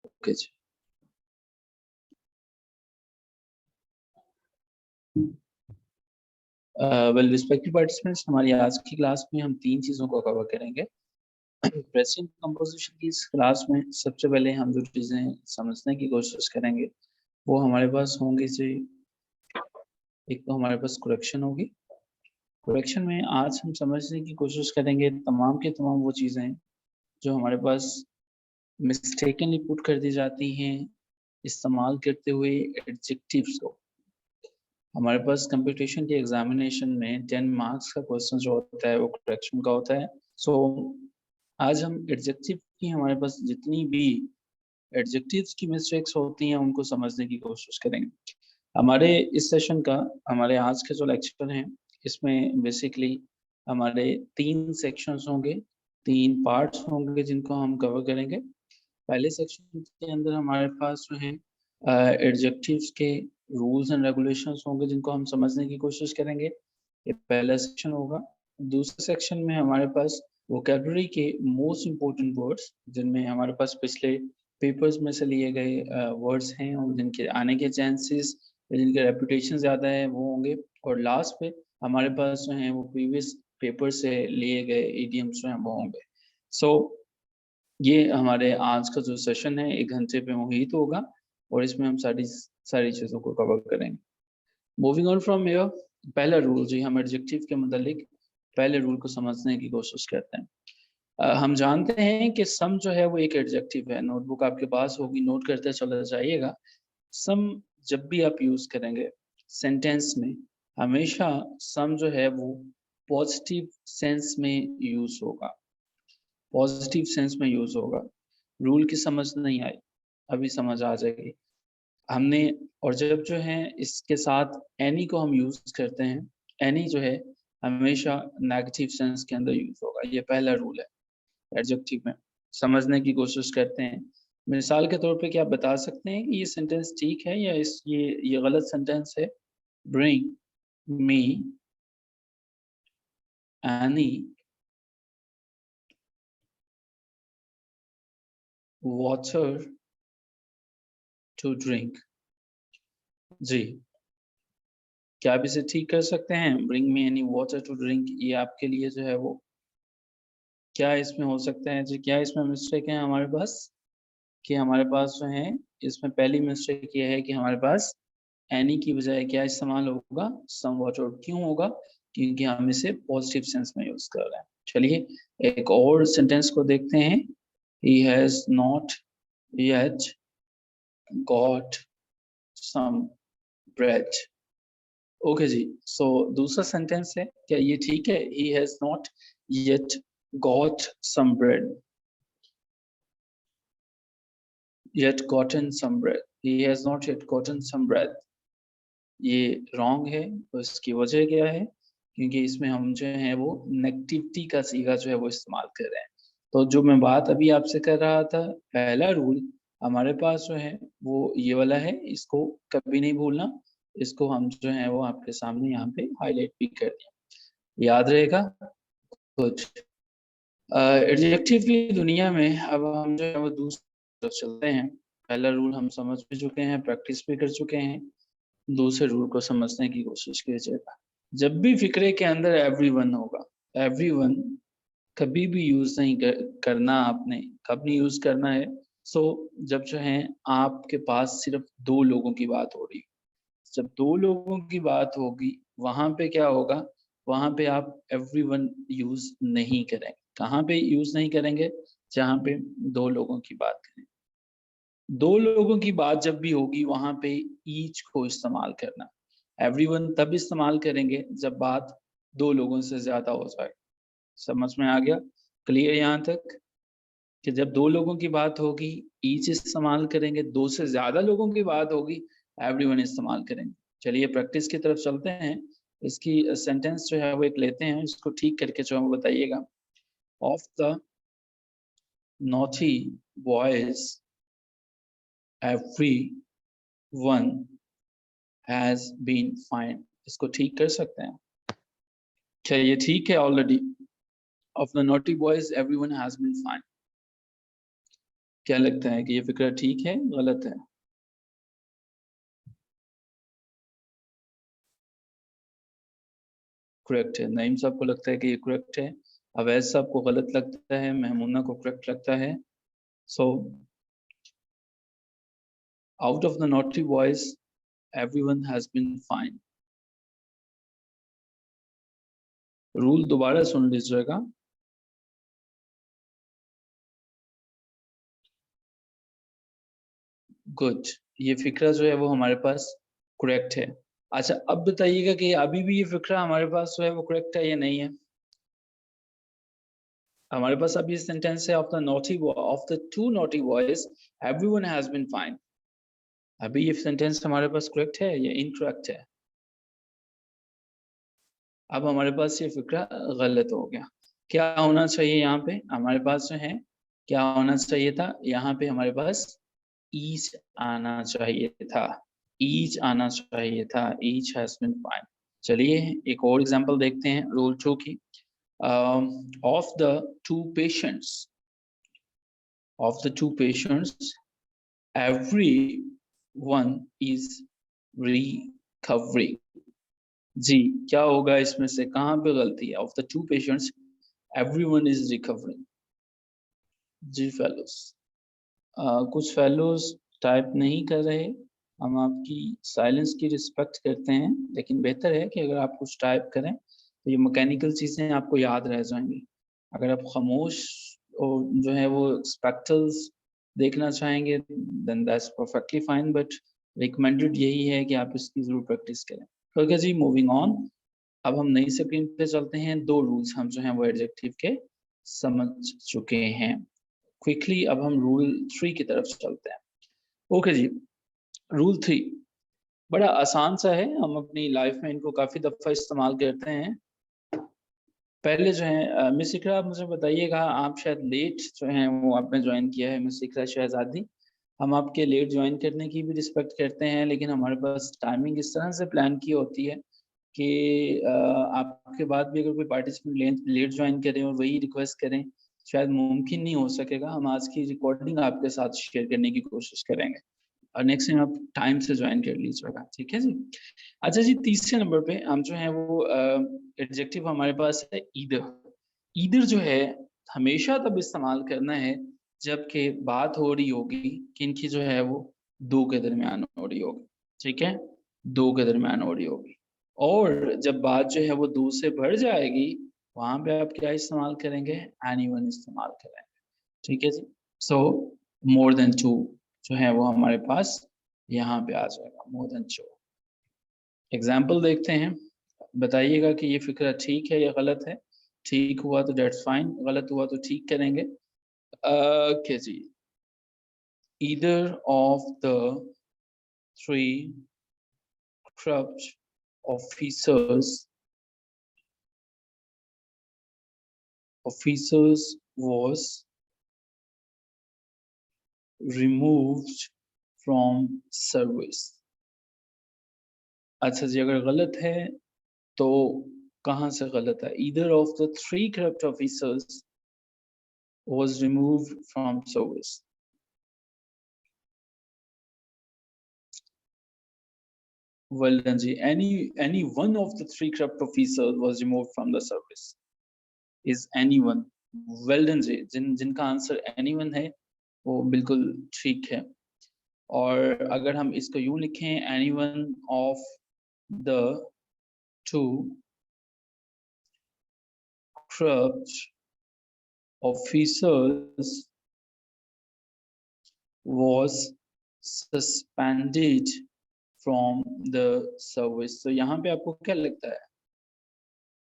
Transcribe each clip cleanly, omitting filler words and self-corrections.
Okay जी। Well respected participants, हमारी आज की क्लास में हम 3 चीज़ों को कवर करेंगे। प्रेसिडेंट कंपोजिशन की इस क्लास में सबसे पहले हम जो चीज़ें समझने की कोशिश करेंगे वो हमारे पास होंगी जी। एक तो हमारे पास करेक्शन होगी। करेक्शन में आज हम समझने की कोशिश करेंगे तमाम के तमाम वो चीज़ें जो हमारे पास मिस्टेकनली पुट कर दी जाती हैं इस्तेमाल करते हुए एडजेक्टिव्स को। हमारे पास कंप्यूटेशन के एग्जामिनेशन में 10 मार्क्स का क्वेश्चन जो होता है वो करेक्शन का होता है। सो आज हम एडजेक्टिव की हमारे पास जितनी भी एडजेक्टिव्स की मिस्टेक्स होती हैं उनको समझने की कोशिश करेंगे। हमारे इस सेशन का हमारे आज के जो लेक्चर हैं इसमें बेसिकली हमारे 3 सेक्शंस होंगे, 3 पार्ट्स होंगे जिनको हम कवर करेंगे। पहले सेक्शन के अंदर हमारे पास जो है एडजेक्टिव्स के रूल्स एंड रेगुलेशंस होंगे जिनको हम समझने की कोशिश करेंगे। ये पहला सेक्शन होगा। दूसरे सेक्शन में हमारे पास वोकैबुलरी के मोस्ट इम्पोर्टेंट वर्ड्स जिनमें हमारे पास पिछले पेपर्स में से लिए गए वर्ड्स हैं और जिनके आने के चांसेस जिनके रेपुटेशन ज़्यादा है वो होंगे। और लास्ट पे हमारे पास जो है वो प्रीवियस पेपर से लिए गए इडियम्स जो हैं वो होंगे। सो ये हमारे आज का जो सेशन है 1 घंटे पे मुहित होगा और इसमें हम सारी चीज़ों को कवर करेंगे। मूविंग ऑन फ्रॉम हियर, पहला रूल जी हम एडजेक्टिव के मुतालिक पहले रूल को समझने की कोशिश करते हैं। हम जानते हैं कि सम जो है वो एक एडजेक्टिव है। नोटबुक आपके पास होगी, नोट करते चले जाइएगा। सम जब भी आप यूज़ करेंगे सेंटेंस में, हमेशा सम जो है वो पॉजिटिव सेंस में यूज़ होगा। पॉजिटिव सेंस में यूज़ होगा। रूल की समझ नहीं आई, अभी समझ आ जाएगी। हमने और जब जो है इसके साथ एनी को हम यूज़ करते हैं, एनी जो है हमेशा नेगेटिव सेंस के अंदर यूज़ होगा। ये पहला रूल है एडजेक्टिव में। समझने की कोशिश करते हैं। मिसाल के तौर पे क्या आप बता सकते हैं कि ये सेंटेंस ठीक है या ये गलत सेंटेंस है? Bring me any water to drink. जी, क्या आप इसे ठीक कर सकते हैं? Bring me any water to drink, ये आपके लिए जो है वो क्या इसमें हो सकता है जी? क्या इसमें मिस्टेक है हमारे पास? कि हमारे पास जो है इसमें पहली मिस्टेक ये है कि हमारे पास एनी की बजाय क्या इस्तेमाल होगा? Some water. क्यों होगा? क्योंकि हम इसे पॉजिटिव सेंस में यूज़ कर रहे हैं। चलिए एक और सेंटेंस को देखते हैं। He has not yet got some bread. Okay जी। सो दूसरा सेंटेंस है, क्या ये ठीक है? He has not yet got some bread, yet gotten some bread. He has not yet gotten some bread. ये रॉन्ग है। तो इसकी वजह क्या है? क्योंकि इसमें हम जो है वो नेगेटिविटी का सीगा जो है वो इस्तेमाल कर रहे हैं। तो जो मैं बात अभी आपसे कर रहा था, पहला रूल हमारे पास जो है वो ये वाला है, इसको कभी नहीं भूलना। इसको हम जो है वो आपके सामने यहाँ पे हाईलाइट भी कर दिया। याद रहेगा? गुड। एडजेक्टिव की दुनिया में अब हम जो है वो दूसरी तरफ चलते हैं। पहला रूल हम समझ भी चुके हैं, प्रैक्टिस भी कर चुके हैं। दूसरे रूल को समझने की कोशिश कीजिएगा। जब भी फ़िक्रे के अंदर एवरीवन होगा, एवरीवन कभी भी यूज़ नहीं करना आपने। कब नहीं यूज़ करना है? सो जब जो है आपके पास सिर्फ़ 2 लोगों की बात हो रही है। जब 2 लोगों की बात होगी, वहाँ पे क्या होगा? वहाँ पे आप एवरीवन यूज़ नहीं करेंगे। कहाँ पे यूज़ नहीं करेंगे? जहाँ पे 2 लोगों की बात करें। 2 लोगों की बात जब भी होगी वहाँ पे ईच को इस्तेमाल करना। एवरीवन तब इस्तेमाल करेंगे जब बात 2 लोगों से ज़्यादा हो जाए। समझ में आ गया? क्लियर यहाँ तक? कि जब 2 लोगों की बात होगी, ईच इस्तेमाल करेंगे, 2 से ज़्यादा लोगों की बात होगी, एवरीवन इस्तेमाल करेंगे। चलिए प्रैक्टिस की तरफ चलते हैं। इसकी सेंटेंस जो है वो एक लेते हैं, इसको ठीक करके जो है वो बताइएगा। Of the naughty boys everyone has been fined. इसको ठीक कर सकते हैं? क्या ये ठीक है already? Of the naughty boys everyone has been fined. क्या लगता है कि ये फिक्रा ठीक है गलत है? करेक्ट है। नईम साहब को लगता है कि ये करेक्ट है, अवैध साहब को गलत लगता है, महमूना को करेक्ट लगता है। So out of the naughty boys everyone has been fine. Rule दोबारा सुन लीजिएगा। गुड, ये फिक्रा जो है वो हमारे पास करेक्ट है। अच्छा, अब बताइएगा कि अभी भी ये फिक्रा हमारे पास जो है वो करेक्ट है या नहीं है। हमारे पास अभी सेंटेंस है of the two naughty boys everyone has been fine. अभी ये सेंटेंस हमारे पास करेक्ट है या इनकरेक्ट है? अब हमारे पास ये फिक्रा गलत हो गया। क्या होना चाहिए यहाँ पे हमारे पास जो है, क्या होना चाहिए था यहाँ पे हमारे पास ईच आना चाहिए था। ईच आना चाहिए था, ईच हैज बीन फाइन। चलिए एक और एग्जांपल देखते हैं रूल 2 की। Of the two patients, of the two patients every one is recovering. जी, क्या होगा इसमें से, कहाँ पे गलती है? Of the two patients everyone is recovering. जी फेलोस, कुछ फेलोज टाइप नहीं कर रहे, हम आपकी साइलेंस की रिस्पेक्ट करते हैं, लेकिन बेहतर है कि अगर आप कुछ टाइप करें तो ये मैकेनिकल चीज़ें आपको याद रह जाएंगी। अगर आप खामोश और जो है वो स्पेक्ट्रल्स देखना चाहेंगे then that's perfectly fine, but recommended यही है कि आप इसकी ज़रूर प्रैक्टिस करें। ओके जी, मूविंग ऑन। अब हम नई स्क्रीन पे चलते हैं। दो रूल्स हम जो हैं वो एडजेक्टिव के समझ चुके हैं। क्विकली अब हम रूल 3 की तरफ चलते हैं। ओके जी, रूल 3 बड़ा आसान सा है, हम अपनी लाइफ में इनको काफ़ी दफ़ा इस्तेमाल करते हैं। पहले जो है मिस इकरा, आप मुझे बताइएगा, आप शायद लेट जो हैं वो आपने ज्वाइन किया है, मिस इकरा शहजादी। हम आपके लेट ज्वाइन करने की भी रिस्पेक्ट करते हैं, लेकिन हमारे पास टाइमिंग इस तरह से प्लान की होती है कि आपके बाद भी अगर कोई पार्टिसिपेंट लेट ज्वाइन करें और वही रिक्वेस्ट करें, शायद मुमकिन नहीं हो सकेगा। हम आज की रिकॉर्डिंग आपके साथ शेयर करने की कोशिश करेंगे और नेक्स्ट टाइम आप टाइम से ज्वाइन कर लीजिएगा, ठीक है जी। अच्छा जी, तीसरे नंबर पे हम जो है वो एडजेक्टिव हमारे पास है ईदर। ईदर जो है हमेशा तब इस्तेमाल करना है जबकि बात हो रही होगी कि इनकी जो है वो दो के दरमियान हो रही होगी, ठीक है, दो के दरमियान हो रही होगी। और जब बात जो है वो दो से बढ़ जाएगी, वहां पे आप क्या इस्तेमाल करेंगे? एनीवन इस्तेमाल करेंगे, ठीक है जी। सो मोर देन टू जो है वो हमारे पास यहाँ पे आ जाएगा, मोर देन टू। एग्जाम्पल देखते हैं, बताइएगा कि ये फिक्र ठीक है या गलत है। ठीक हुआ तो डेट्स फाइन, गलत हुआ तो ठीक करेंगे। ओके जी, either of the three corrupt officers was removed from service। अच्छा जी, अगर गलत है तो कहाँ से गलत है? either of the three corrupt officers was removed from service। well done ji, any one of the three corrupt officers was removed from the service। is anyone, well done जी, जिनका आंसर anyone है वो बिल्कुल ठीक है। और अगर हम इसको यूं लिखें, anyone of the two corrupt officers was suspended from the service। तो यहाँ पे आपको क्या लगता है,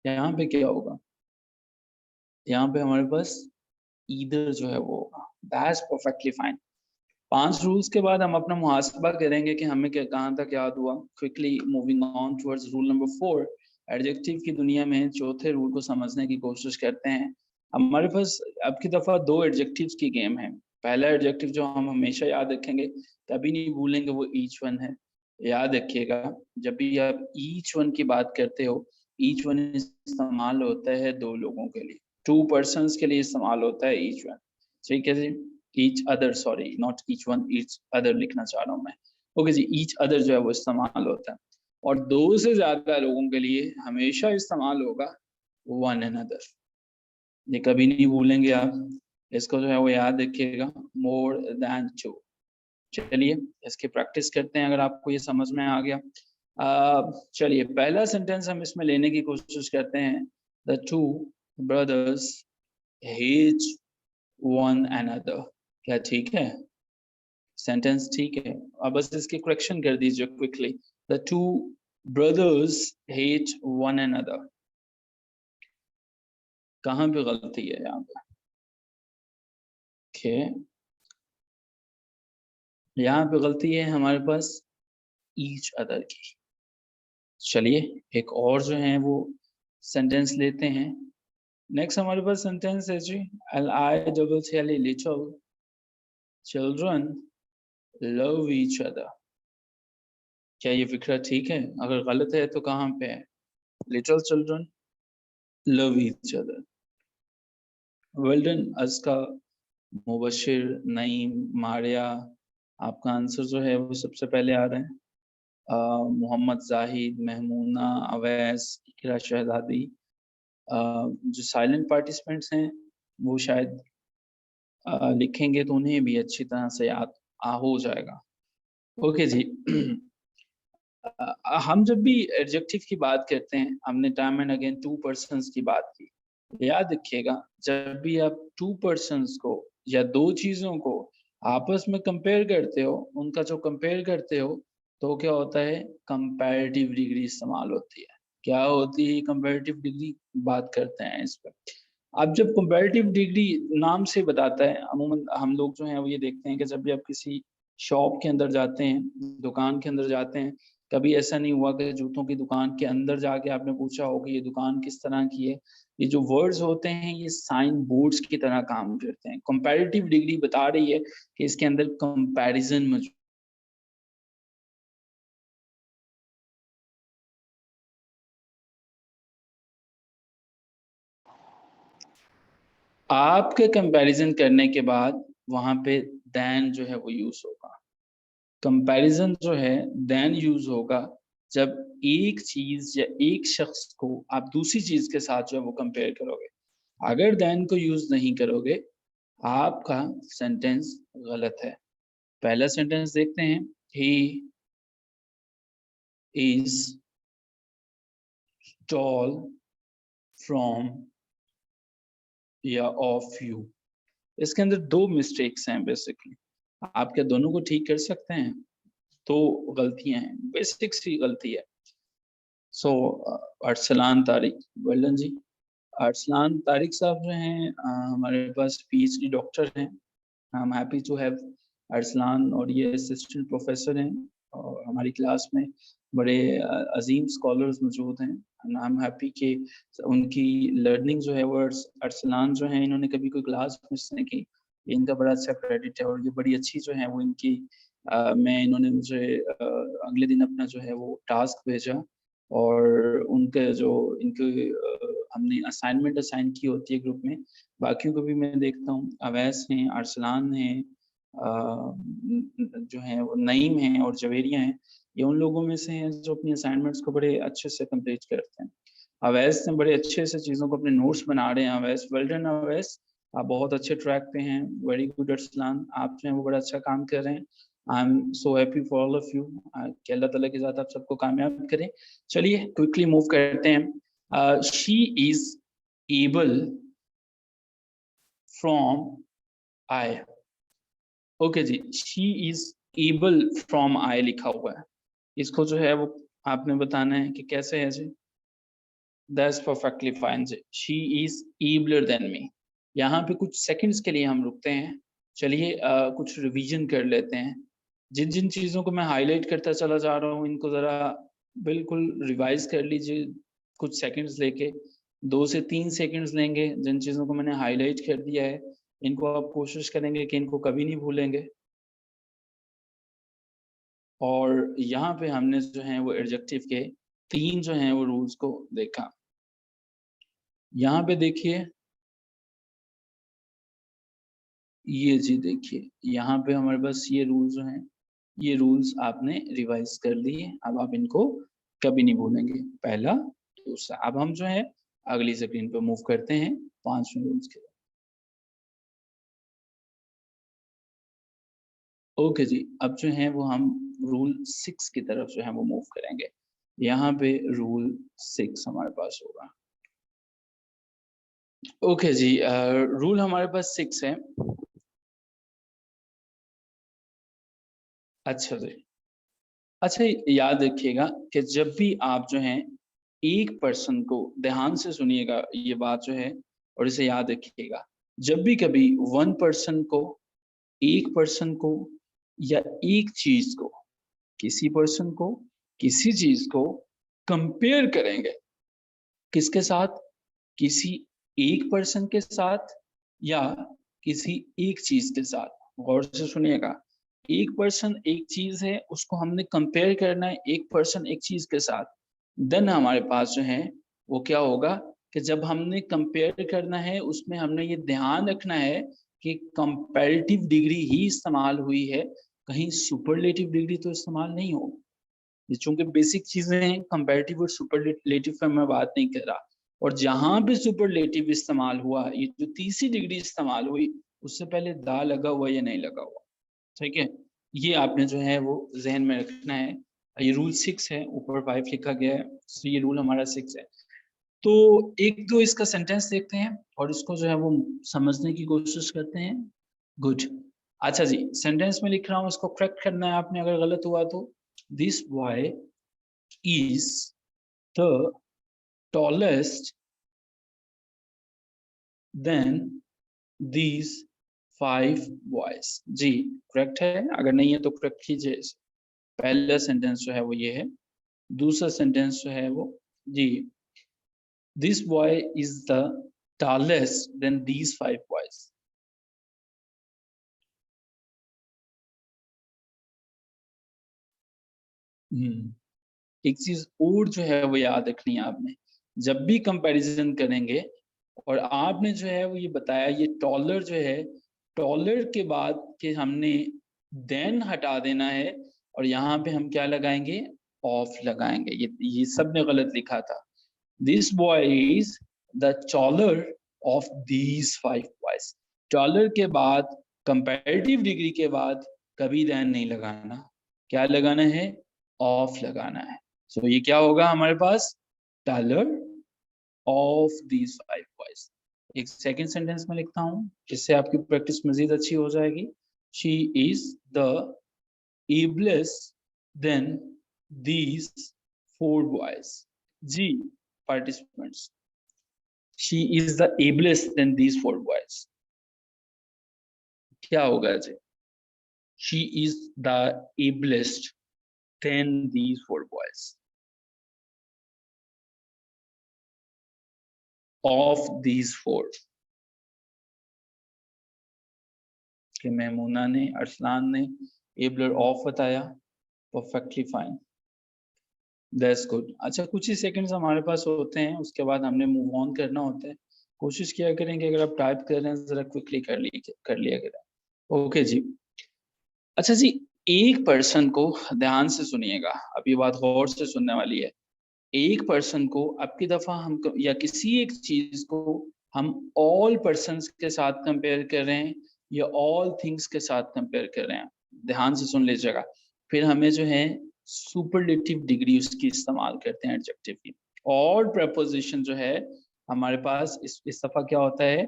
यहाँ पे क्या होगा? यहाँ पे हमारे पास ईदर जो है वो होगा। That's perfectly fine. 5 रूल्स के बाद हम अपना मुहासबा करेंगे कि हमें क्या कहाँ तक याद हुआ। Quickly moving on towards rule number 4। Adjective की दुनिया में चौथे रूल को समझने की कोशिश करते हैं। हमारे पास अब की दफ़ा 2 एडजेक्टिव्स की गेम है। पहला एडजेक्टिव जो हम हमेशा याद रखेंगे, कभी नहीं भूलेंगे, वो ईच वन है। याद रखिएगा, जब भी आप ईच वन की बात करते हो, ईच वन इस्तेमाल होता है 2 लोगों के लिए, 2 पर्सन्स के लिए इस्तेमाल होता है ईच वन, ठीक है जी। Each other, sorry not each one, each other लिखना चाह रहा हूँ मैं। ओके जी, ईच अदर जो है वो इस्तेमाल होता है, और 2 से ज़्यादा लोगों के लिए हमेशा इस्तेमाल होगा वन अनदर। ये कभी नहीं भूलेंगे आप, इसको जो है वो याद रखिएगा, मोर दैन टू। चलिए इसकी प्रैक्टिस करते हैं, अगर आपको ये समझ में आ गया। चलिए पहला सेंटेंस हम इसमें लेने की कोशिश करते हैं, the two brothers hate one another. क्या ठीक है? सेंटेंस ठीक है? अब बस इसकी करेक्शन कर दीजिए quickly. The two brothers hate one another. कहाँ पे गलती है यहाँ पे? ओके, यहाँ पे गलती है हमारे पास ईच अदर की। चलिए एक और जो है वो सेंटेंस लेते हैं। नेक्स्ट हमारे पास सेंटेंस है जी, L I double C L E, little children love each other. क्या ये फिक्रा ठीक है? अगर गलत है तो कहाँ पे है? Little children love each other. Well done Aska, Mubashir, Naeem, Maria, आपका आंसर जो है वो सबसे पहले आ रहा है। मोहम्मद जाहिद, महमूना, अवैस, इकरा शहजादी। जो साइलेंट पार्टिसिपेंट्स हैं वो शायद लिखेंगे तो उन्हें भी अच्छी तरह से याद हो जाएगा। ओके जी। हम जब भी एडजेक्टिव की बात करते हैं, हमने time and again to persons की बात की। याद रखिएगा, जब भी आप टू पर्सन्स को या दो चीजों को आपस में कंपेयर करते हो, उनका जो कंपेयर करते हो, तो क्या होता है? कंपैरेटिव डिग्री इस्तेमाल होती है। क्या होती है कंपैरेटिव डिग्री? बात करते हैं इस पर। अब जब कंपैरेटिव डिग्री नाम से बताता है, अमूमन हम लोग जो हैं वो ये देखते हैं कि जब भी आप किसी शॉप के अंदर जाते हैं, दुकान के अंदर जाते हैं, कभी ऐसा नहीं हुआ कि जूतों की दुकान के अंदर जाके आपने पूछा हो कि ये दुकान किस तरह की है? ये जो वर्ड्स होते हैं ये साइन बोर्ड्स की तरह काम करते हैं। कंपैरेटिव डिग्री बता रही है कि इसके अंदर कंपैरिजन मौजूद। आपके कंपैरिजन करने के बाद वहां पे देन जो है वो यूज होगा। कंपैरिजन जो है देन यूज होगा जब एक चीज या एक शख्स को आप दूसरी चीज के साथ जो है वो कंपेयर करोगे। अगर देन को यूज नहीं करोगे, आपका सेंटेंस गलत है। पहला सेंटेंस देखते हैं, ही इज टॉल फ्रॉम या ऑफ यू। इसके अंदर दो मिस्टेक्स हैं बेसिकली। आप क्या दोनों को ठीक कर सकते हैं? दो गलतियां हैं, बेसिक सी गलती है। सो अरसलान तारिक, वेल जी। अरसलान तारिक साहब जो हैं हमारे पास पीएचडी डॉक्टर हैं। I am happy to have Arsalan, और ये असिस्टेंट प्रोफेसर हैं और हमारी क्लास में बड़े अजीम स्कॉलर्स मौजूद हैं। एंड आई एम हैप्पी कि उनकी लर्निंग जो है वो अरसलान जो है, इन्होंने कभी कोई क्लास मिस नहीं की। ये इनका बड़ा अच्छा क्रेडिट है, और ये बड़ी अच्छी जो है वो इनकी मैं इन्होंने मुझे अगले दिन अपना जो है वो टास्क भेजा, और उनके जो इनके हमने असाइनमेंट असाइन की होती है ग्रुप में, बाकियों को भी मैं देखता हूँ, अवैस हैं, अरसलान हैं, जो हैं वो नईम हैं और जवेरिया हैं। ये उन लोगों में से हैं जो अपनी असाइनमेंट्स को बड़े अच्छे से कंप्लीट करते हैं। अवैस ने बड़े अच्छे से चीज़ों को अपने नोट्स बना रहे हैं। अवैस, वेल डन अवैस, आप बहुत अच्छे ट्रैक पे हैं। वेरी गुड अरसलान, आप जो हैं वो बड़ा अच्छा काम कर रहे हैं। I am so happy for all of you, कि अल्लाह ताला के साथ आप सबको कामयाब करें। चलिए क्विकली मूव करते हैं। She is able from I. Okay जी, she is able from I लिखा हुआ है, इसको जो है वो आपने बताना है कि कैसे है जी। दैट्स परफेक्टली फाइन जी, she is abler than me. यहाँ पे कुछ सेकंड्स के लिए हम रुकते हैं। चलिए कुछ रिवीजन कर लेते हैं। जिन जिन चीज़ों को मैं हाईलाइट करता चला जा रहा हूँ, इनको ज़रा बिल्कुल रिवाइज कर लीजिए कुछ सेकंड्स लेके। 2 से 3 सेकंड्स लेंगे, जिन चीज़ों को मैंने हाईलाइट कर दिया है, इनको आप कोशिश करेंगे कि इनको कभी नहीं भूलेंगे। और यहाँ पे हमने जो है वो एडजेक्टिव के 3 जो हैं वो रूल्स को देखा। यहाँ पे देखिए, ये जी देखिए, यहाँ पे हमारे पास ये रूल्स जो हैं, ये रूल्स आपने रिवाइज कर लिए। अब आप इनको कभी नहीं भूलेंगे। पहला, दूसरा। अब हम जो है अगली स्क्रीन पे मूव करते हैं 5वें रूल्स के। ओके जी, अब जो है वो हम रूल 6 की तरफ जो है वो मूव करेंगे। यहाँ पे रूल 6 हमारे पास होगा। ओके जी, रूल हमारे पास 6 है। अच्छा जी। अच्छा, याद रखिएगा कि जब भी आप जो हैं एक पर्सन को, ध्यान से सुनिएगा ये बात जो है, और इसे याद रखिएगा। जब भी कभी वन पर्सन को, एक पर्सन को, या एक चीज को, किसी पर्सन को, किसी चीज को कंपेयर करेंगे, किसके साथ? किसी एक पर्सन के साथ या किसी एक चीज के साथ। गौर से सुनिएगा। एक पर्सन एक चीज है, उसको हमने कंपेयर करना है एक पर्सन एक चीज के साथ। देन हमारे पास जो है वो क्या होगा कि जब हमने कंपेयर करना है, उसमें हमने ये ध्यान रखना है कि कंपैरेटिव डिग्री ही इस्तेमाल हुई है, कहीं सुपरलेटिव डिग्री तो इस्तेमाल नहीं होगी। ये चूंकि बेसिक चीजें हैं, कंपैरेटिव और सुपरलेटिव पे मैं बात नहीं कर रहा। और जहां भी सुपरलेटिव इस्तेमाल हुआ, ये जो तीसरी डिग्री इस्तेमाल हुई, उससे पहले दा लगा हुआ या नहीं लगा हुआ। ठीक है, ये आपने जो है वो जहन में रखना है। ये रूल 6 है, ऊपर 5 लिखा गया है, तो ये रूल हमारा 6 है। तो एक दो इसका सेंटेंस देखते हैं और इसको जो है वो समझने की कोशिश करते हैं। गुड। अच्छा जी, सेंटेंस में लिख रहा हूँ, इसको करेक्ट करना है आपने, अगर गलत हुआ तो। This boy is the tallest than these 5 boys। जी, करेक्ट है। अगर नहीं है तो करेक्ट कीजिए इसे। पहला सेंटेंस जो है वो ये है। दूसरा सेंटेंस जो है वो, जी, this boy is the tallest than these 5 boys। एक चीज और जो है वो याद रखनी है आपने। जब भी कंपैरिजन करेंगे और आपने जो है वो ये बताया, ये टॉलर जो है, टॉलर के बाद के हमने देन हटा देना है, और यहाँ पे हम क्या लगाएंगे? ऑफ लगाएंगे। ये सब ने गलत लिखा था। This boy is the taller of these 5 boys. Taller के बाद, कंपैरेटिव डिग्री के बाद कभी देन नहीं लगाना। क्या लगाना है? ऑफ लगाना है। सो ये क्या होगा हमारे पास? Taller of these 5 boys. एक सेकंड सेंटेंस में लिखता हूं, इससे आपकी प्रैक्टिस मजीद अच्छी हो जाएगी। She is the ablest than these 4 boys। जी participants, she is the ablest than these 4 boys। क्या होगा जी? She is the ablest than these 4 boys of these 4। कि मेमूना ने, अरसलान ने एबलर ऑफ बताया। Perfectly fine, that's good. अच्छा, कुछ ही सेकंड्स हमारे पास होते हैं, उसके बाद हमने मूव ऑन करना होता है। कोशिश किया करेंगे, अगर आप टाइप कर रहे हैं जरा क्विकली कर लिया करें। ओके जी। अच्छा जी, एक पर्सन को, ध्यान से सुनिएगा, अब ये बात गौर से सुनने वाली है। एक पर्सन को अब की दफा हम या किसी एक चीज को हम ऑल पर्सन्स के साथ कंपेयर कर रहे हैं या ऑल थिंग्स के साथ कंपेयर कर रहे हैं, ध्यान से सुन लीजिएगा। फिर हमें जो है सुपरलेटिव डिग्री उसकी इस्तेमाल करते हैं, एडजेक्टिव की। और प्रपोजिशन जो है हमारे पास इस दफा क्या होता है,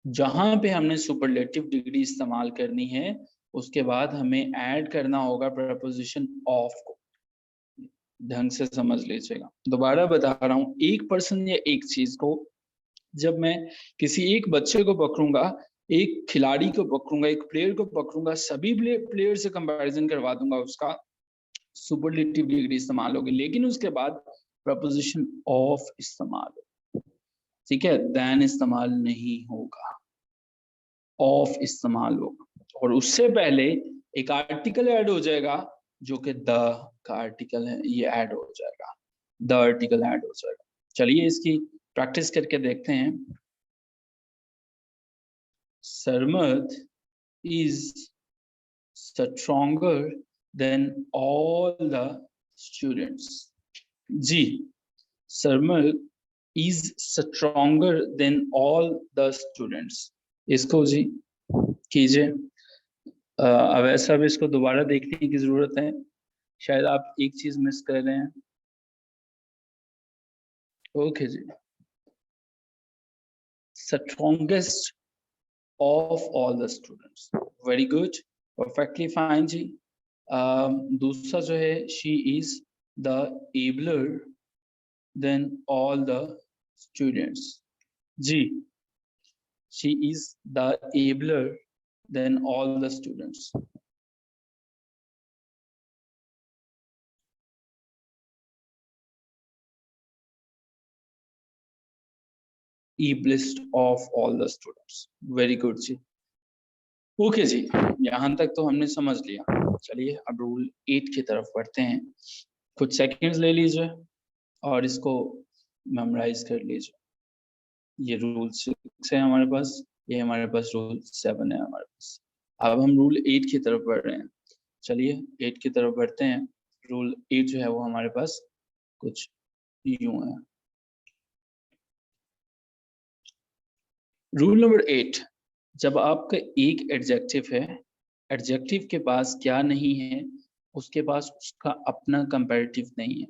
जहां पे हमने सुपरलेटिव डिग्री इस्तेमाल करनी है, उसके बाद हमें ऐड करना होगा प्रपोजिशन ऑफ को। ढंग से समझ लीजिएगा, दोबारा बता रहा हूँ। एक पर्सन या एक चीज को जब मैं किसी एक बच्चे को पकड़ूंगा, एक खिलाड़ी को पकड़ूंगा, एक प्लेयर को पकड़ूंगा, सभी प्लेयर से कंपैरिजन करवा दूंगा, उसका सुपरलेटिव डिग्री इस्तेमाल होगी। लेकिन उसके बाद प्रपोजिशन ऑफ इस्तेमाल हो, ठीक है, देन इस्तेमाल नहीं होगा, ऑफ इस्तेमाल होगा। और उससे पहले एक आर्टिकल ऐड हो जाएगा, जो कि द का आर्टिकल है, ये ऐड हो जाएगा, द आर्टिकल ऐड हो जाएगा। चलिए इसकी प्रैक्टिस करके देखते हैं। Sarmad is stronger than all the students. Ji, Sarmal is stronger than all the students. इसको जी कीजिए। अब ऐसा भी इसको दोबारा देखने की जरूरत है, शायद आप एक चीज मिस कर रहे हैं। ओके जी, strongest of all the students, very good, perfectly fine जी। दूसरा जो है, she is the abler than all the students, जी, she is the abler than all the students। ablest of all the students, very good जी। Okay जी, यहाँ तक तो हमने समझ लिया। चलिए अब रूल 8 की तरफ बढ़ते हैं। कुछ सेकंड्स ले लीजिए और इसको मेमोराइज कर लीजिए। ये रूल 6 है हमारे पास, ये हमारे पास रूल 7 है हमारे पास। अब हम रूल 8 की तरफ बढ़ रहे हैं। चलिए 8 की तरफ बढ़ते हैं। रूल 8 जो है वो हमारे पास कुछ यूं है। रूल नंबर 8, जब आपका एक एडजेक्टिव है, एडजेक्टिव के पास क्या नहीं है, उसके पास उसका अपना कंपैरेटिव नहीं है,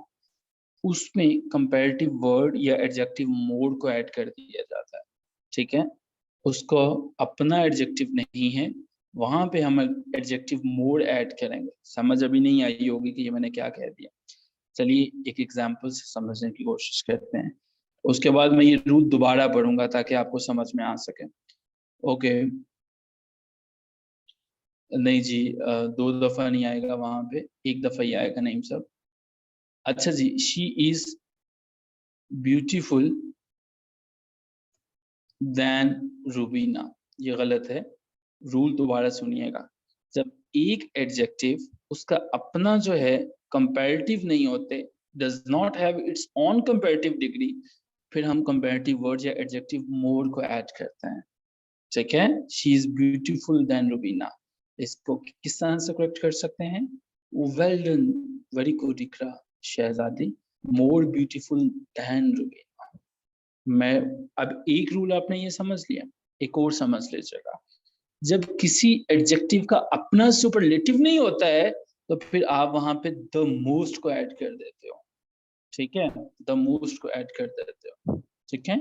उसमें कंपैरेटिव वर्ड या एडजेक्टिव मोड को ऐड कर दिया जाता है। ठीक है, उसको अपना एडजेक्टिव नहीं है, वहां पे हम एडजेक्टिव मोड ऐड करेंगे। समझ अभी नहीं आई होगी कि ये मैंने क्या कह दिया। चलिए एक एग्जांपल से समझने की कोशिश करते हैं, उसके बाद मैं ये रूल दोबारा पढ़ूंगा ताकि आपको समझ में आ सके। ओके, नहीं जी, 2 दफा नहीं आएगा, वहां पे 1 दफा ही आएगा नहीं सब। अच्छा जी, she is beautiful than Rubina, ये गलत है। रूल दोबारा सुनिएगा, जब एक एडजेक्टिव उसका अपना जो है कंपैरेटिव नहीं होते, does not have its own comparative degree, फिर हम कंपैरेटिव वर्ड या एडजेक्टिव मोर को ऐड करते हैं। ठीक है, she is beautiful than Rubina, इसको किस तरह से करेक्ट कर सकते हैं? वेल डन, वेरी गुड इकरा शहजादी, मोर ब्यूटीफुल देन रूबीना। मैं अब एक रूल आपने ये समझ लिया, एक और समझ लीजिएगा। जब किसी एडजेक्टिव का अपना सुपरलेटिव नहीं होता है, तो फिर आप वहां पे द मोस्ट को ऐड कर देते हो। ठीक है, द मोस्ट को ऐड कर देते हो। ठीक है,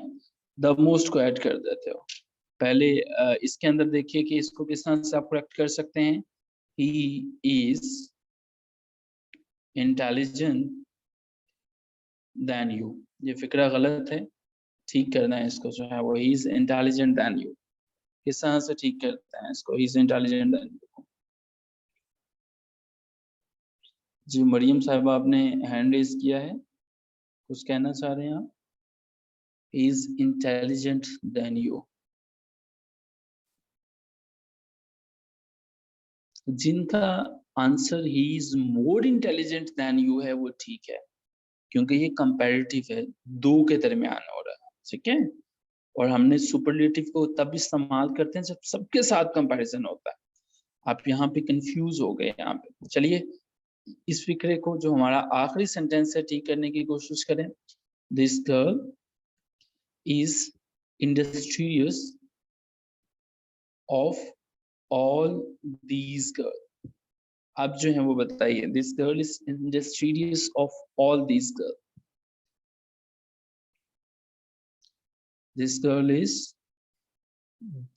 द मोस्ट को ऐड कर देते हो। पहले इसके अंदर देखिए कि इसको किस तरह से आप करेक्ट कर सकते हैं। ही इज इंटेलिजेंट देन यू, ये फिक्रा गलत है, ठीक करना है इसको जो है वो। He is intelligent than you, किस तरह से ठीक करते हैं इसको? He is intelligent than you. जी मरियम साहिबा, आपने हैंड रेज किया है, कुछ कहना चाह रहे हैं आप? He is intelligent than you. जिनका answer he is more intelligent than you है वो ठीक है, क्योंकि ये कंपैरेटिव है, दो के दरमियान हो रहा है। ठीक है, और हमने सुपरलेटिव को तब इस्तेमाल करते हैं जब सबके साथ कंपैरिजन होता है। आप यहाँ पे कंफ्यूज हो गए यहाँ पे। चलिए इस फिक्रे को, जो हमारा आखिरी सेंटेंस है, ठीक करने की कोशिश करें। This girl is industrious of all these girl. आप जो है वो बताइए, this girl is industrious of all these girl. This girl is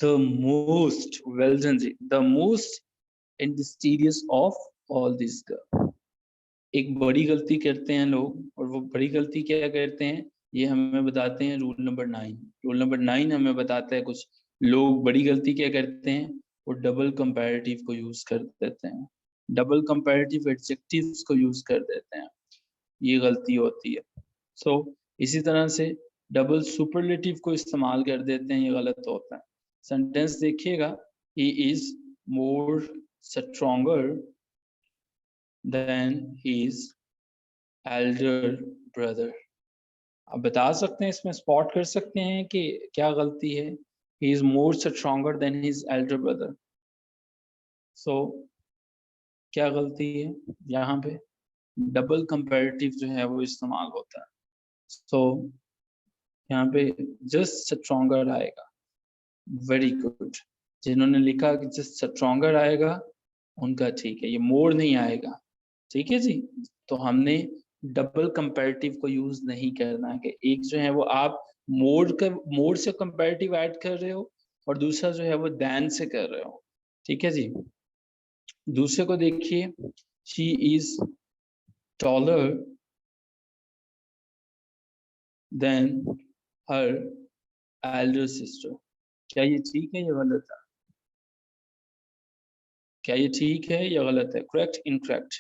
the most, well done जी, the most industrious of all these girls। एक बड़ी गलती करते हैं लोग, और वो बड़ी गलती क्या करते हैं, ये हमें बताते हैं रूल नंबर 9। रूल नंबर 9 हमें बताता है कुछ लोग बड़ी गलती क्या करते हैं, वो डबल कंपैरेटिव को यूज कर देते हैं, डबल कंपैरेटिव एडजेक्टिव्स को यूज कर देते हैं, ये गलती होती है। सो इसी तरह से डबल सुपरलेटिव को इस्तेमाल कर देते हैं, ये गलत होता है। सेंटेंस देखिएगा, he is more stronger than his elder brother। आप बता सकते हैं, इसमें स्पॉट कर सकते हैं कि क्या गलती है? he is more stronger than his elder brother। सो क्या गलती है यहाँ पे? डबल कंपैरेटिव जो है वो इस्तेमाल होता है। सो यहाँ पे जस्ट स्ट्रॉन्गर आएगा। Very good. जिन्होंने लिखा कि जस्ट स्ट्रॉन्गर आएगा उनका ठीक है, ये मोर नहीं आएगा। ठीक है जी। तो हमने डबल कंपैरेटिव को यूज नहीं करना है कि एक जो है वो आप मोर से कंपैरेटिव ऐड कर रहे हो और दूसरा जो है वो दैन से कर रहे हो। ठीक है जी। दूसरे को देखिए, she is taller than her Elder sister. क्या ये ठीक है या गलत है? क्या ये ठीक है या गलत है? Correct, incorrect?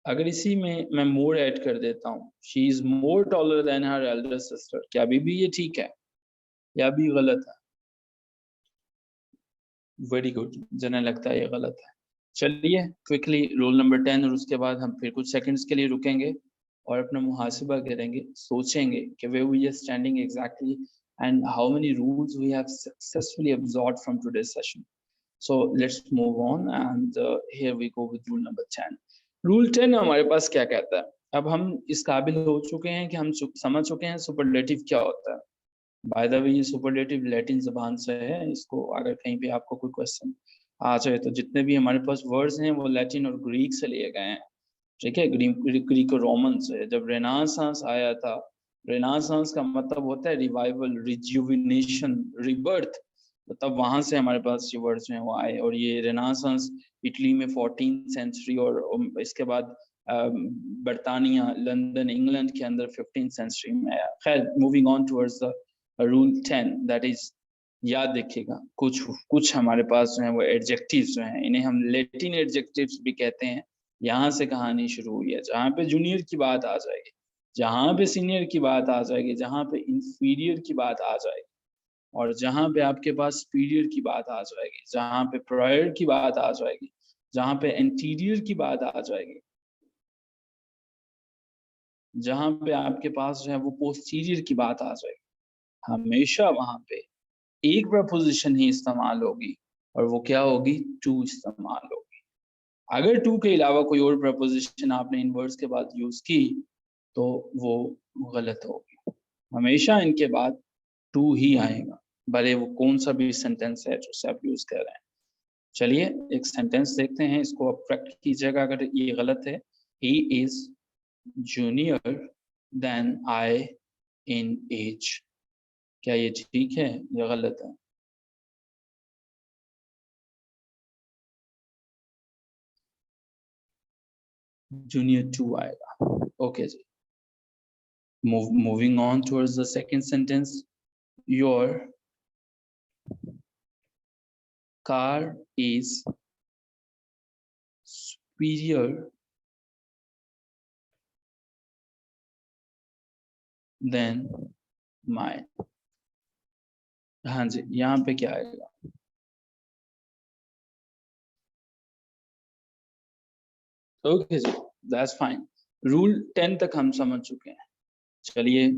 अगर इसी में मैं मोर ऐड कर देता हूँ, she is more taller than her Elder sister, क्या अभी भी ये ठीक है या भी गलत है? वेरी गुड, जिन्हें लगता है ये गलत है। चलिए क्विकली रूल नंबर 10 और उसके बाद हम फिर कुछ सेकंड्स के लिए रुकेंगे और अपना मुहासिबा करेंगे, सोचेंगे कि where we are standing exactly and how many rules we have successfully absorbed from today's session. So let's move on and here we go with rule number 10. Rule 10 हमारे पास क्या कहता है? अब हम इस काबिल हो चुके हैं कि हम समझ चुके हैं सुपरलेटिव क्या होता है। बाय द वे ये सुपरलेटिव लैटिन ज़बान से है, इसको अगर कहीं पे आपको कोई क्वेश्चन आ जाए तो जितने भी हमारे पास वर्ड्स हैं वो लैटिन और ग्रीक से लिए गए हैं। ठीक है, ग्रीको रोमन से। जब रेनेसांस आया था, रेनेसांस का मतलब होता है रिवाइवल, रिजुविनेशन, रिबर्थ। तो तब वहां से हमारे पास ये वर्ड्स हैं वो आए और ये रेनेसांस इटली में 14th सेंचुरी और इसके बाद बरतानिया, लंदन, इंग्लैंड के अंदर 15th सेंचुरी में आया। खैर, moving on towards the rule 10, that is, याद रखिएगा कुछ कुछ हमारे पास जो है वो एडजेक्टिव्स जो हैं, इन्हें हम लैटिन एडजेक्टिव्स भी कहते हैं। यहाँ से कहानी शुरू हुई है, जहाँ पे जूनियर की बात आ जाएगी, जहाँ पे सीनियर की बात आ जाएगी, जहाँ पे इंफीरियर की बात आ जाएगी और जहाँ पे आपके पास सुपीरियर की बात आ जाएगी, जहाँ पे प्रायर की बात आ जाएगी, जहाँ पे एंटीरियर की बात आ जाएगी, जहाँ पे आपके पास जो है वो पोस्टीरियर की बात आ जाएगी, हमेशा वहाँ पे एक प्रपोजिशन ही इस्तेमाल होगी और वो क्या होगी? टू इस्तेमाल होगी। अगर टू के अलावा कोई और प्रपोजिशन आपने इन वर्ड्स के बाद यूज की तो वो गलत होगी। हमेशा इनके बाद टू ही आएगा, भले वो कौन सा भी सेंटेंस है जो आप यूज कर रहे हैं। चलिए एक सेंटेंस देखते हैं, इसको आप करेक्ट कीजिएगा अगर ये गलत है। He is junior then I in age. क्या ये ठीक है या गलत है? जूनियर टू आएगा। ओके जी। Moving on towards the second sentence, your car is superior than mine। हाँ जी, यहाँ पे क्या आएगा? ओके जी, दैट्स फाइन। रूल 10 तक हम समझ चुके हैं। चलिए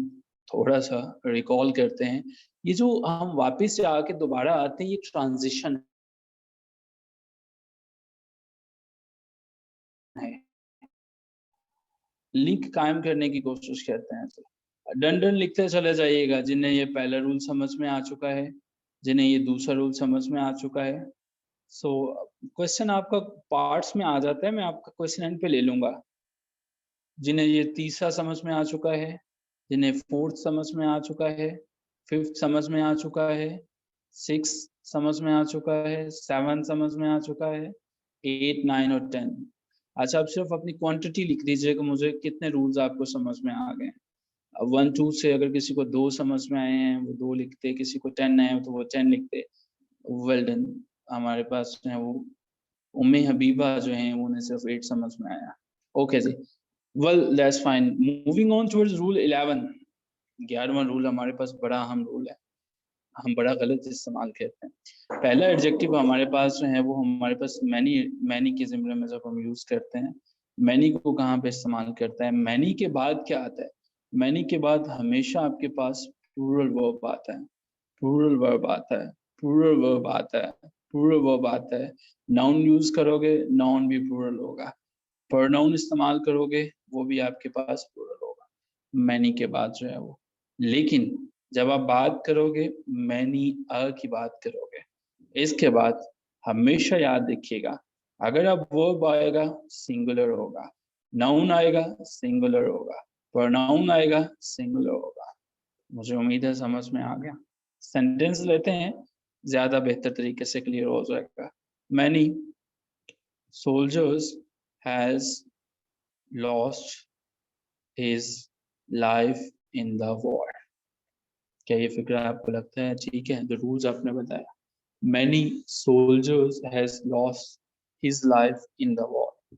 थोड़ा सा रिकॉल करते हैं। ये जो हम वापस से आके दोबारा आते हैं, ये ट्रांजिशन है, लिंक कायम करने की कोशिश करते हैं। तो डन डन लिखते चले जाइएगा, जिन्हें ये पहला रूल समझ में आ चुका है, जिन्हें ये दूसरा रूल समझ में आ चुका है। सो क्वेश्चन आपका पार्ट्स में आ जाता है, मैं आपका क्वेश्चन एंड पे ले लूंगा। जिन्हें ये तीसरा समझ में आ चुका है, जिन्हें फोर्थ समझ में आ चुका है, फिफ्थ समझ में आ चुका है, सिक्स समझ में आ चुका है, सेवन समझ में आ चुका है, 8, 9 और 10। अच्छा, आप सिर्फ अपनी क्वांटिटी लिख दीजिएगा मुझे, कितने रूल्स आपको समझ में आ गए। 1, 2 से अगर किसी को 2 समझ में आए हैं वो 2 लिखते, किसी को 10 आए हैं तो वो 10 लिखते। Well done. हमारे पास जो है वो उम्मे हबीबा जो है उन्हें सिर्फ 8 समझ में आया। ओके जी, well that's fine. Moving on towards rule 11। 11वां रूल हमारे पास बड़ा अहम रूल है, हम बड़ा गलत इस्तेमाल करते हैं। पहला एडजेक्टिव हमारे पास जो है वो हमारे पास मैनी, मैनी के ज़िम्रे में जब हम यूज़ करते हैं, मैनी को कहाँ पे इस्तेमाल करता है? मैनी के बाद क्या आता है? मैनी के बाद हमेशा आपके पास प्लूरल वर्ब आता है, प्लूरल वर्ब आता है, प्लूरल वर्ब आता है। प्लूरल वर्ब आता है। नाउन यूज करोगे, नाउन भी प्लूरल होगा। प्रोनाउन इस्तेमाल करोगे, वो भी आपके पास प्लूरल होगा, मैनी के बाद जो है वो। लेकिन जब आप बात करोगे मैनी अ की बात करोगे, इसके बाद हमेशा याद रखिएगा, अगर अब वर्ब आएगा सिंगुलर होगा, नाउन आएगा सिंगुलर होगा, प्रोनाउन आएगा सिंगुलर होगा। मुझे उम्मीद है समझ में आ गया। सेंटेंस लेते हैं, ज्यादा बेहतर तरीके से क्लियर हो जाएगा। Many soldiers has lost his life in the war. क्या ये फिक्र आपको लगता है ठीक है? द रूल्स आपने बताया। Many soldiers has lost his life in the war.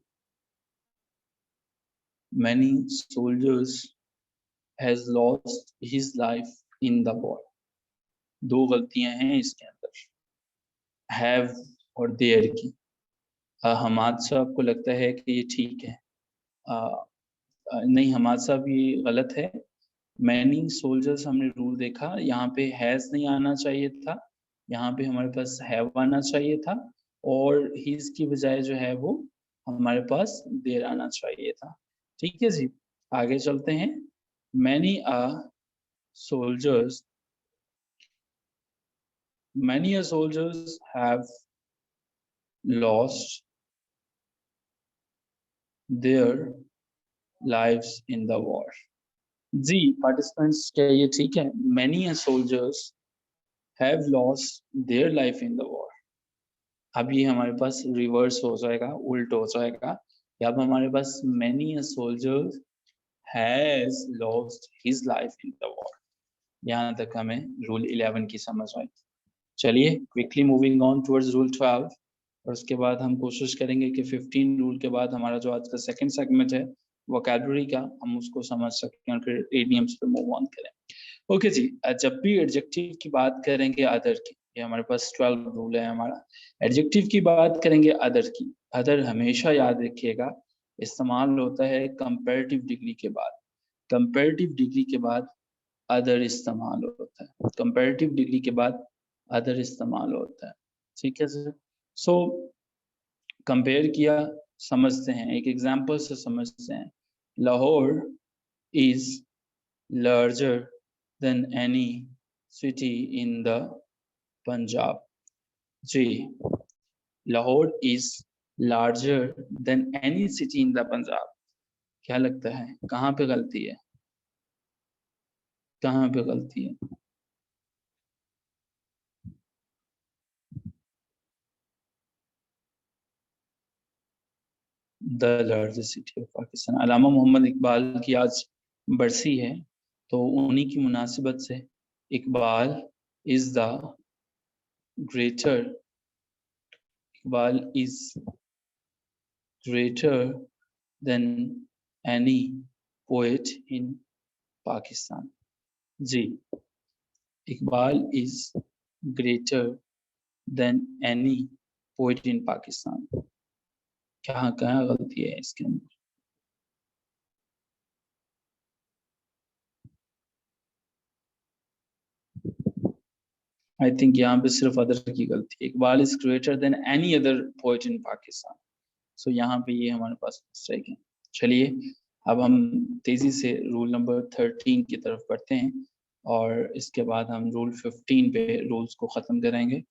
Many soldiers has lost his life in the war. दो गलतियां हैं इसके अंदर, हैव और देयर की। हमाद साहब को लगता है कि ये ठीक है। नहीं, हमाद साहब ये गलत है। मैनी सोल्जर्स हमने रूल देखा, यहाँ पे हैज नहीं आना चाहिए था, यहाँ पे हमारे पास हैव आना चाहिए था, और हिज की बजाय जो है वो हमारे पास देर आना चाहिए था। ठीक है जी, आगे चलते हैं। Many soldiers many soldiers have lost their lives in the war. जी पार्टिसिपेंट्स, क्या ये ठीक है? Many soldiers have lost their life in the war. अब ये हमारे पास रिवर्स हो जाएगा, उल्ट हो जाएगा। अब हमारे पास many a soldier has lost his life in the war. यहाँ तक हमें रूल 11 की समझ आई। चलिए quickly moving on towards rule 12, और उसके बाद हम कोशिश करेंगे कि 15 रूल के बाद हमारा जो आज का सेकंड सेगमेंट है वोकैबुलरी का, हम उसको समझ सकें और फिर इडियम्स पे मूव ऑन करें। ओके जी, जब भी एडजेक्टिव की बात करेंगे अदर की, ये हमारे पास 12 रूल है हमारा। एडजेक्टिव की बात करेंगे अदर की, अदर हमेशा याद रखिएगा इस्तेमाल होता है कंपैरेटिव डिग्री के बाद। कंपैरेटिव डिग्री के बाद अदर इस्तेमाल होता है, कंपैरेटिव डिग्री के बाद अदर इस्तेमाल होता है। ठीक है सर। सो कंपेयर किया, समझते हैं, एक एग्जांपल से समझते हैं। Lahore is larger than any city in the Punjab. जी, Lahore is larger than any city in the Punjab. क्या लगता है कहाँ पे गलती है? कहाँ पे गलती है? The largest city of Pakistan. Allama Mohammad Iqbal की आज बरसी है, तो उन्हीं की मुनासिबत से Iqbal is the greater Iqbal is greater than any poet in Pakistan. जी, Iqbal is greater than any poet in Pakistan. कहाँ कहाँ गलती है इसके अंदर? आई थिंक यहाँ पे सिर्फ अदर की गलती है। Iqbal is greater than any other poet in Pakistan. So यहाँ पे ये हमारे पास मिस्टेक है। चलिए अब हम तेजी से रूल नंबर 13 की तरफ बढ़ते हैं, और इसके बाद हम रूल 15 पे रूल्स को ख़त्म करेंगे।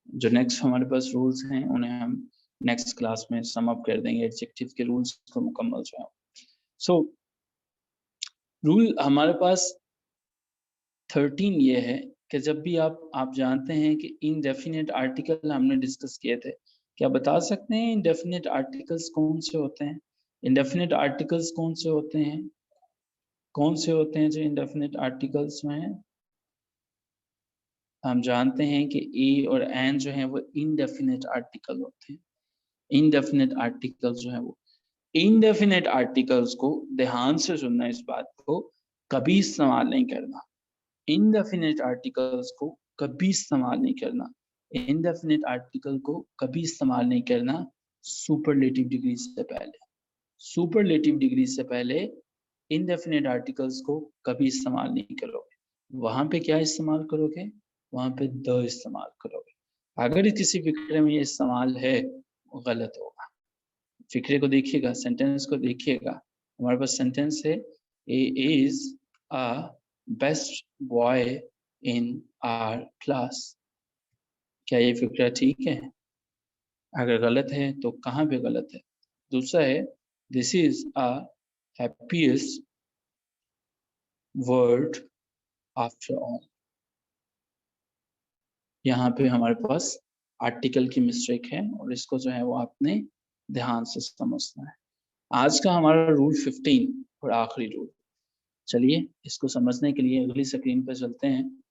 जो नेक्स्ट हमारे पास रूल्स हैं उन्हें हम नेक्स्ट क्लास में सम अप कर देंगे, एडजेक्टिव के रूल्स को मुकम्मल जो है। सो रूल हमारे पास 13 ये है कि जब भी आप जानते हैं कि इनडेफिनेट आर्टिकल हमने डिस्कस किए थे, क्या बता सकते हैं इनडेफिनेट आर्टिकल्स कौन से होते हैं? इनडेफिनेट आर्टिकल्स कौन से होते हैं? कौन से होते हैं जो इनडेफिनेट आर्टिकल्स में हैं? हम जानते हैं कि ए और एन जो है वो इनडेफिनेट आर्टिकल होते हैं। इनडेफिनेट आर्टिकल्स जो है वो, इनडेफिनेट आर्टिकल्स को ध्यान से सुनना, इस बात को कभी इस्तेमाल नहीं करना। इनडेफिनेट आर्टिकल्स को कभी इस्तेमाल नहीं करना। इनडेफिनेट आर्टिकल को कभी इस्तेमाल नहीं करना सुपरलेटिव डिग्री से पहले। सुपरलेटिव डिग्री से पहले इनडेफिनेट आर्टिकल्स को कभी इस्तेमाल नहीं करोगे। वहां पे क्या इस्तेमाल करोगे? वहां पे द इस्तेमाल करोगे। अगर किसी फिक्रे में ये इस्तेमाल है, वो गलत होगा। फिक्रे को देखिएगा, सेंटेंस को देखिएगा। हमारे पास सेंटेंस है, A is a best boy in our class. क्या ये फिक्रा ठीक है? अगर गलत है तो कहाँ पे गलत है? दूसरा है, this is a happiest word after all. यहाँ पे हमारे पास आर्टिकल की मिस्टेक है और इसको जो है वो आपने ध्यान से समझना है। आज का हमारा रूल 15 और आखिरी रूल। चलिए इसको समझने के लिए अगली स्क्रीन पर चलते हैं।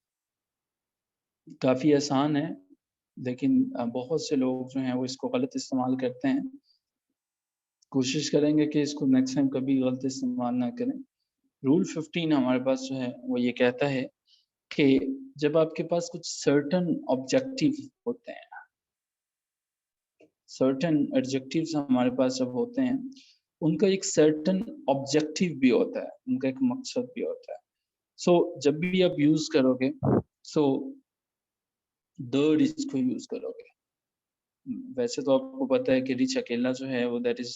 काफ़ी आसान है, लेकिन बहुत से लोग जो हैं वो इसको गलत इस्तेमाल करते हैं। कोशिश करेंगे कि इसको नेक्स्ट टाइम कभी गलत इस्तेमाल ना करें। रूल 15 हमारे पास जो है वो ये कहता है कि जब आपके पास कुछ सर्टेन ऑब्जेक्टिव होते हैं, सर्टेन एडजेक्टिव्स हमारे पास जब होते हैं, उनका एक सर्टेन ऑब्जेक्टिव भी होता है, उनका एक मकसद भी होता है। सो जब भी आप यूज करोगे, सो द रिच को यूज करोगे। वैसे तो आपको पता है कि रिच अकेला जो है वो that is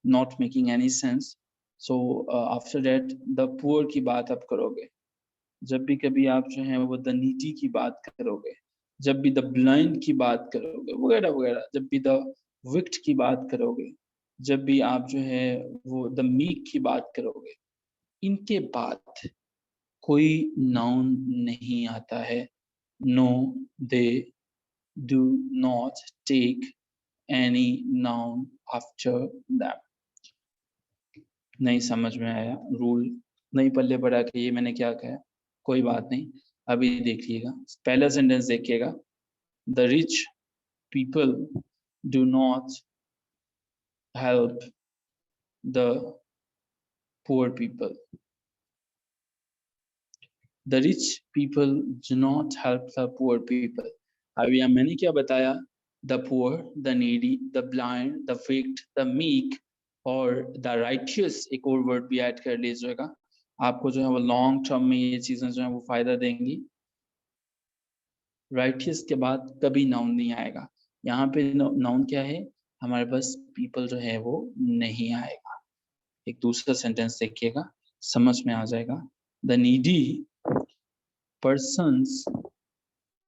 not making any sense. So after that the poor की बात आप करोगे। जब भी कभी आप जो है वो द नीडी की बात करोगे, जब भी द ब्लाइंड की बात करोगे, वगैरह वगैरह, जब भी द विक्ट की बात करोगे, जब भी आप जो है वो द मीक की बात करोगे, इनके बाद कोई नाउन नहीं आता है। No, they do not take any noun after that. नहीं समझ में आया रूल, नहीं पल्ले पड़ा कि ये मैंने क्या कहा। कोई बात नहीं, अभी देखिएगा पहला सेंटेंस देखिएगा। The rich people do not help the poor people. The rich people do not help the poor people. अभी मैंने क्या बताया? The poor, the needy, the blind, the weak, the meek और द राइटियस, एक और word भी add कर लीजिएगा। आपको जो है वो लॉन्ग टर्म में ये चीजें जो है वो फायदा देंगी। राइटियस के बाद कभी नाउन नहीं आएगा। यहाँ पे नाउन क्या है? हमारे पास पीपल जो है वो नहीं आएगा। एक दूसरा सेंटेंस देखिएगा, समझ में आ जाएगा। The needy persons